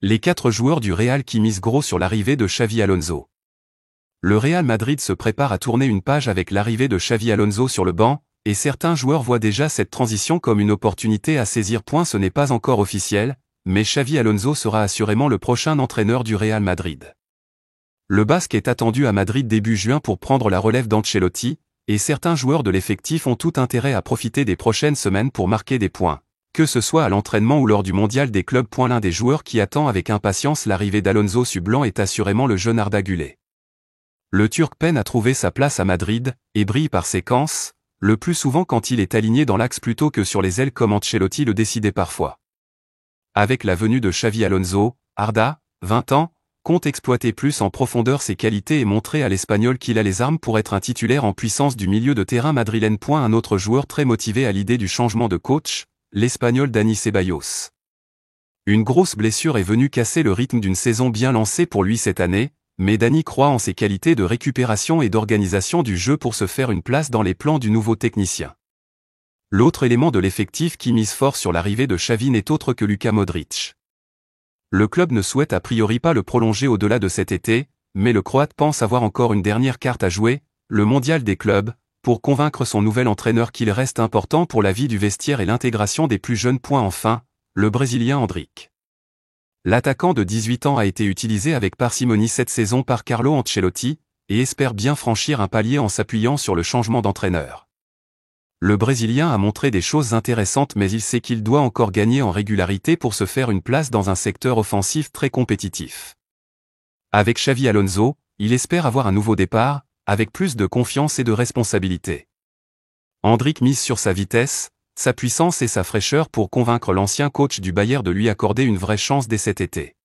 Les 4 joueurs du Real qui misent gros sur l'arrivée de Xavi Alonso. Le Real Madrid se prépare à tourner une page avec l'arrivée de Xavi Alonso sur le banc, et certains joueurs voient déjà cette transition comme une opportunité à saisir. Ce n'est pas encore officiel, mais Xavi Alonso sera assurément le prochain entraîneur du Real Madrid. Le Basque est attendu à Madrid début juin pour prendre la relève d'Ancelotti, et certains joueurs de l'effectif ont tout intérêt à profiter des prochaines semaines pour marquer des points, que ce soit à l'entraînement ou lors du mondial des clubs. L'un des joueurs qui attend avec impatience l'arrivée d'Alonso sur blanc est assurément le jeune Arda Güler. Le Turc peine à trouver sa place à Madrid, et brille par séquences, le plus souvent quand il est aligné dans l'axe plutôt que sur les ailes comme Ancelotti le décidait parfois. Avec la venue de Xavi Alonso, Arda, 20 ans, compte exploiter plus en profondeur ses qualités et montrer à l'Espagnol qu'il a les armes pour être un titulaire en puissance du milieu de terrain madrilène. Un autre joueur très motivé à l'idée du changement de coach, l'Espagnol Dani Ceballos. Une grosse blessure est venue casser le rythme d'une saison bien lancée pour lui cette année, mais Dani croit en ses qualités de récupération et d'organisation du jeu pour se faire une place dans les plans du nouveau technicien. L'autre élément de l'effectif qui mise fort sur l'arrivée de Xavi n'est autre que Luka Modric. Le club ne souhaite a priori pas le prolonger au-delà de cet été, mais le Croate pense avoir encore une dernière carte à jouer, le mondial des clubs, pour convaincre son nouvel entraîneur qu'il reste important pour la vie du vestiaire et l'intégration des plus jeunes. Enfin, le Brésilien Endrick. L'attaquant de 18 ans a été utilisé avec parcimonie cette saison par Carlo Ancelotti, et espère bien franchir un palier en s'appuyant sur le changement d'entraîneur. Le Brésilien a montré des choses intéressantes mais il sait qu'il doit encore gagner en régularité pour se faire une place dans un secteur offensif très compétitif. Avec Xavi Alonso, il espère avoir un nouveau départ, avec plus de confiance et de responsabilité. Endrick mise sur sa vitesse, sa puissance et sa fraîcheur pour convaincre l'ancien coach du Bayern de lui accorder une vraie chance dès cet été.